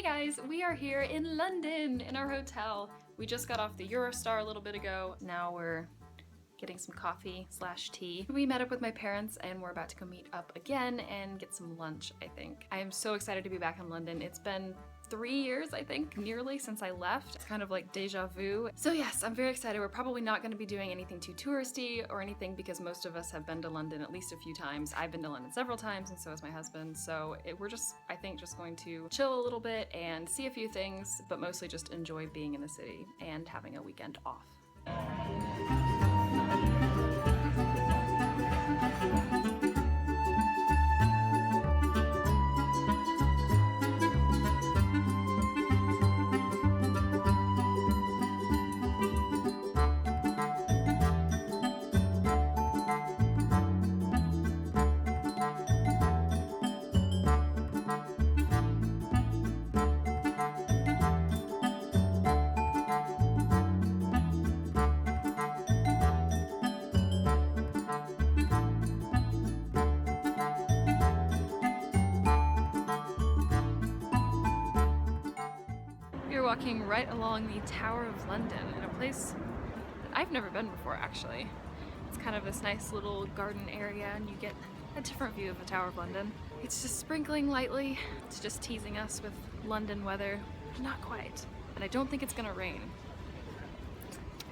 Hey guys, we are here in London in our hotel. We just got off the Eurostar a little bit ago. Now we're getting some coffee / tea. We met up with my parents and we're about to go meet up again and get some lunch, I think. I am so excited to be back in London. It's been 3 years, I think, nearly since I left. It's kind of like deja vu. So yes, I'm very excited. We're probably not going to be doing anything too touristy or anything because most of us have been to London at least a few times. I've been to London several times and so has my husband. So we're just, I think, just going to chill a little bit and see a few things, but mostly just enjoy being in the city and having a weekend off. We're walking right along the Tower of London in a place that I've never been before, actually. It's kind of this nice little garden area and you get a different view of the Tower of London. It's just sprinkling lightly. It's just teasing us with London weather. Not quite. And I don't think it's gonna rain.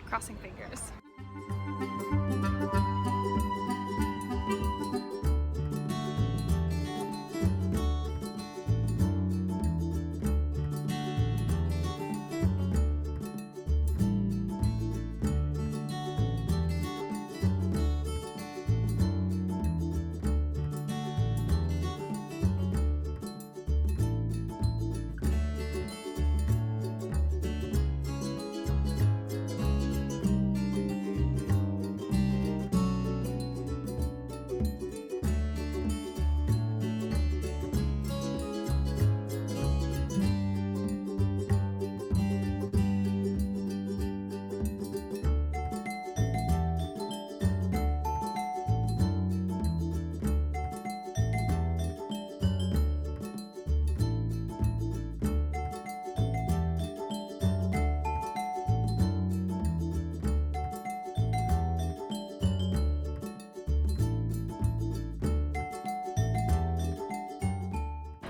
Crossing fingers.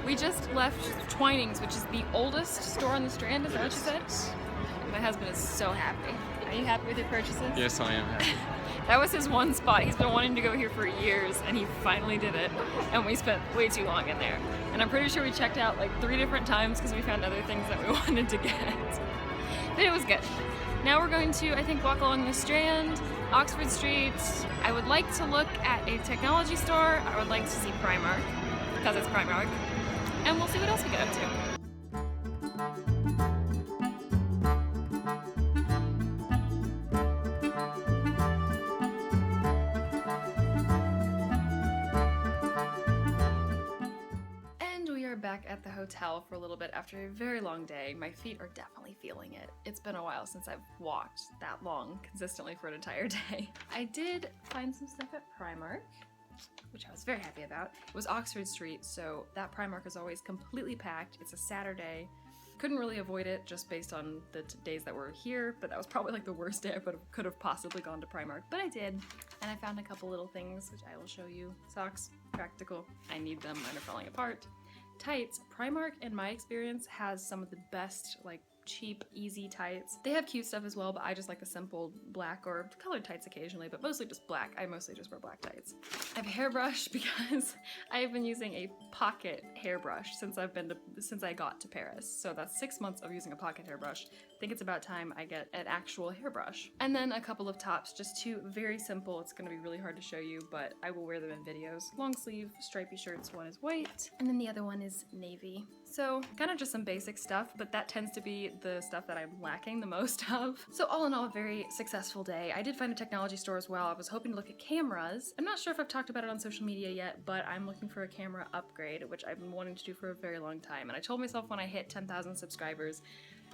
We just left Twinings, which is the oldest store on the Strand, is that what you said? My husband is so happy. Are you happy with your purchases? Yes, I am happy. That was his one spot. He's been wanting to go here for years and he finally did it. And we spent way too long in there. And I'm pretty sure we checked out like 3 different times because we found other things that we wanted to get. But it was good. Now we're going to, I think, walk along the Strand, Oxford Street. I would like to look at a technology store. I would like to see Primark, because it's Primark. And we'll see what else we get up to. And we are back at the hotel for a little bit after a very long day. My feet are definitely feeling it. It's been a while since I've walked that long consistently for an entire day. I did find some stuff at Primark, which I was very happy about. It was Oxford Street, so that Primark is always completely packed. It's a Saturday. Couldn't really avoid it just based on the days that we're here, but that was probably like the worst day I could have possibly gone to Primark, but I did. And I found a couple little things, which I will show you. Socks, practical. I need them, mine are falling apart. Tights. Primark, in my experience, has some of the best, like, cheap, easy tights. They have cute stuff as well, but I just like the simple black or colored tights occasionally, but mostly just black. I mostly just wear black tights. I have a hairbrush because I have been using a pocket hairbrush since I got to Paris. So that's 6 months of using a pocket hairbrush. I think it's about time I get an actual hairbrush. And then a couple of tops, just 2 very simple. It's gonna be really hard to show you, but I will wear them in videos. Long sleeve, stripy shirts. One is white, and then the other one is navy. So kind of just some basic stuff, but that tends to be the stuff that I'm lacking the most of. So all in all, a very successful day. I did find a technology store as well. I was hoping to look at cameras. I'm not sure if I've talked about it on social media yet, but I'm looking for a camera upgrade, which I've been wanting to do for a very long time. And I told myself when I hit 10,000 subscribers,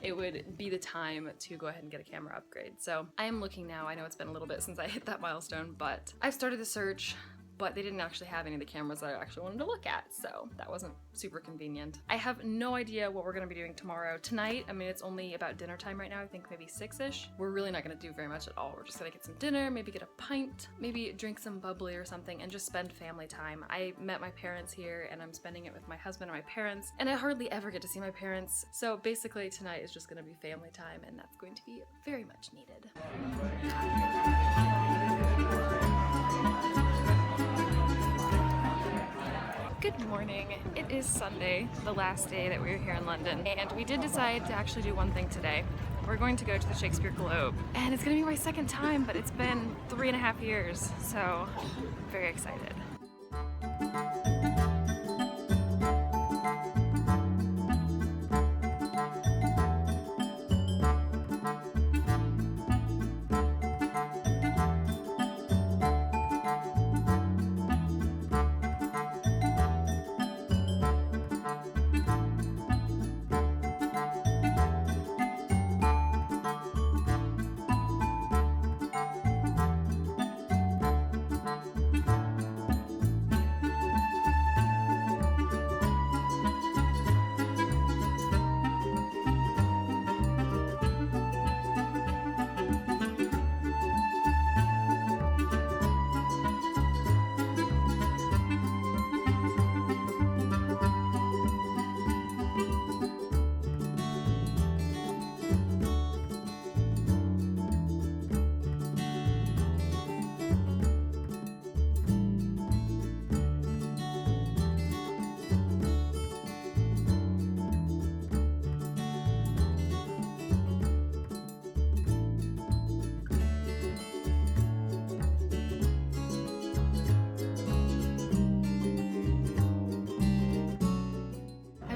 it would be the time to go ahead and get a camera upgrade. So I am looking now. I know it's been a little bit since I hit that milestone, but I've started the search. but they didn't actually have any of the cameras that I actually wanted to look at, so that wasn't super convenient. I have no idea what we're gonna be doing tomorrow. Tonight, I mean, it's only about dinner time right now, I think maybe 6-ish. We're really not gonna do very much at all. We're just gonna get some dinner, maybe get a pint, maybe drink some bubbly or something, and just spend family time. I met my parents here, and I'm spending it with my husband and my parents, and I hardly ever get to see my parents, so basically tonight is just gonna be family time, and that's going to be very much needed. Good morning. It is Sunday, the last day that we were here in London, and we did decide to actually do one thing today. We're going to go to the Shakespeare Globe, and it's gonna be my second time, but it's been 3.5 years, so I'm very excited.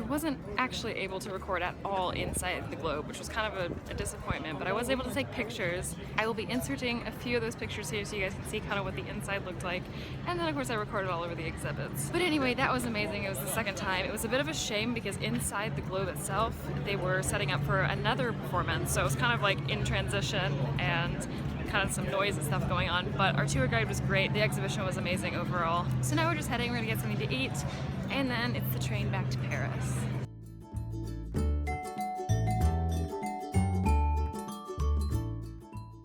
Wasn't actually able to record at all inside the Globe, which was kind of a disappointment, but I was able to take pictures. I will be inserting a few of those pictures here so you guys can see kind of what the inside looked like, and then of course I recorded all over the exhibits. But anyway, that was amazing. It was the second time. It was a bit of a shame because inside the Globe itself they were setting up for another performance, so it was kind of like in transition and kind of some noise and stuff going on, but our tour guide was great. The exhibition was amazing overall. So now we're just heading, we're gonna get something to eat, and then it's the train back to Paris.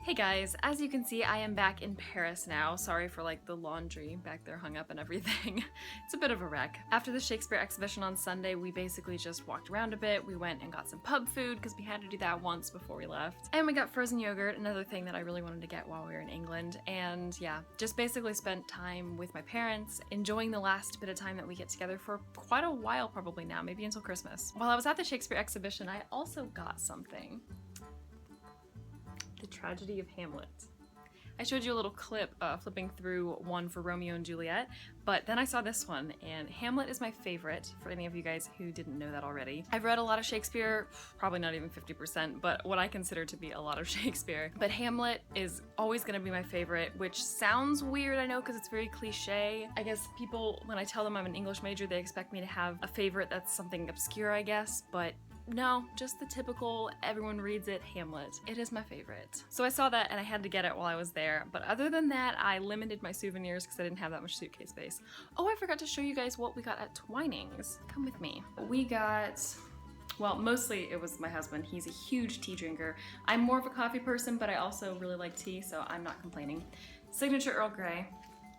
Hey guys, as you can see, I am back in Paris now. Sorry for like the laundry back there hung up and everything. It's a bit of a wreck. After the Shakespeare exhibition on Sunday, we basically just walked around a bit. We went and got some pub food because we had to do that once before we left. And we got frozen yogurt, another thing that I really wanted to get while we were in England. And yeah, just basically spent time with my parents, enjoying the last bit of time that we get together for quite a while probably now, maybe until Christmas. While I was at the Shakespeare exhibition, I also got something. The Tragedy of Hamlet. I showed you a little clip flipping through one for Romeo and Juliet, but then I saw this one, and Hamlet is my favorite, for any of you guys who didn't know that already. I've read a lot of Shakespeare, probably not even 50%, but what I consider to be a lot of Shakespeare. But Hamlet is always gonna be my favorite, which sounds weird, I know, because it's very cliche. I guess people, when I tell them I'm an English major, they expect me to have a favorite that's something obscure, I guess, but no, just the typical, everyone reads it, Hamlet. It is my favorite. So I saw that and I had to get it while I was there, but other than that, I limited my souvenirs because I didn't have that much suitcase space. Oh, I forgot to show you guys what we got at Twinings. Come with me. We got, well, mostly it was my husband. He's a huge tea drinker. I'm more of a coffee person, but I also really like tea, so I'm not complaining. Signature Earl Grey,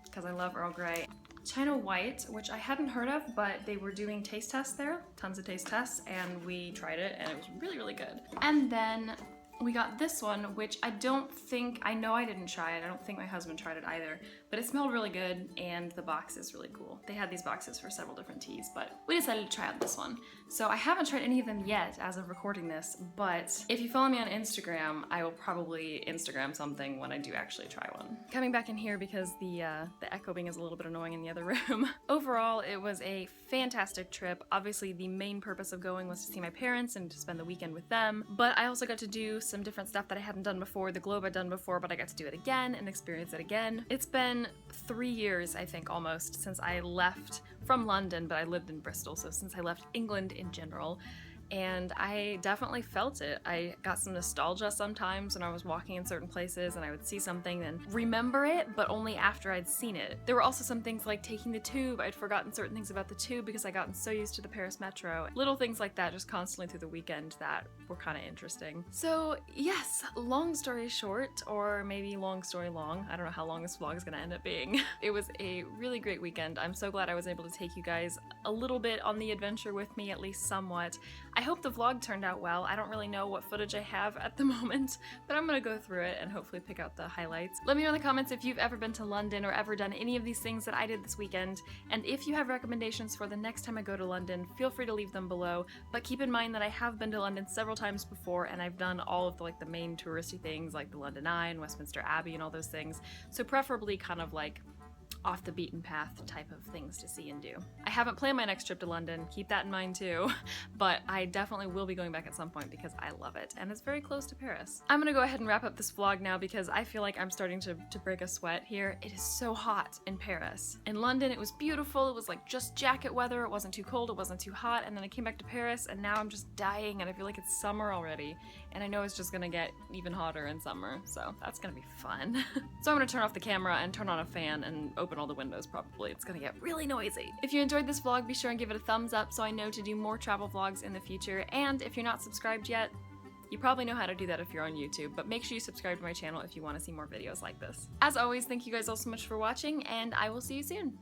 because I love Earl Grey. China White, which I hadn't heard of, but they were doing taste tests there, tons of taste tests, and we tried it, and it was really, really good. And then we got this one, which I don't think, I know I didn't try it, I don't think my husband tried it either, but it smelled really good, and the box is really cool. They had these boxes for several different teas, but we decided to try out this one. So I haven't tried any of them yet as of recording this, but if you follow me on Instagram, I will probably Instagram something when I do actually try one. Coming back in here because the echoing is a little bit annoying in the other room. Overall, it was a fantastic trip. Obviously, the main purpose of going was to see my parents and to spend the weekend with them, but I also got to do some different stuff that I hadn't done before. The Globe I'd done before, but I got to do it again and experience it again. It's been 3 years, I think, almost, since I left from London, but I lived in Bristol, so since I left England in general. and I definitely felt it. I got some nostalgia sometimes when I was walking in certain places and I would see something and remember it, but only after I'd seen it. There were also some things like taking the tube. I'd forgotten certain things about the tube because I'd gotten so used to the Paris metro. Little things like that just constantly through the weekend that were kind of interesting. So yes, long story short, or maybe long story long, I don't know how long this vlog is gonna end up being. It was a really great weekend. I'm so glad I was able to take you guys a little bit on the adventure with me, at least somewhat. I hope the vlog turned out well. I don't really know what footage I have at the moment, but I'm gonna go through it and hopefully pick out the highlights. Let me know in the comments if you've ever been to London or ever done any of these things that I did this weekend, and if you have recommendations for the next time I go to London, feel free to leave them below. But keep in mind that I have been to London several times before, and I've done all of the main touristy things like the London Eye and Westminster Abbey and all those things, so preferably kind of like off the beaten path type of things to see and do. I haven't planned my next trip to London, keep that in mind too, but I definitely will be going back at some point because I love it, and it's very close to Paris. I'm gonna go ahead and wrap up this vlog now because I feel like I'm starting to break a sweat here. It is so hot in Paris. In London, it was beautiful, it was like just jacket weather, it wasn't too cold, it wasn't too hot, and then I came back to Paris and now I'm just dying and I feel like it's summer already, and I know it's just gonna get even hotter in summer, so that's gonna be fun. So I'm gonna turn off the camera and turn on a fan and open all the windows probably. It's gonna get really noisy. If you enjoyed this vlog, be sure and give it a thumbs up so I know to do more travel vlogs in the future, and if you're not subscribed yet, you probably know how to do that if you're on YouTube, but make sure you subscribe to my channel if you want to see more videos like this. As always, thank you guys all so much for watching, and I will see you soon.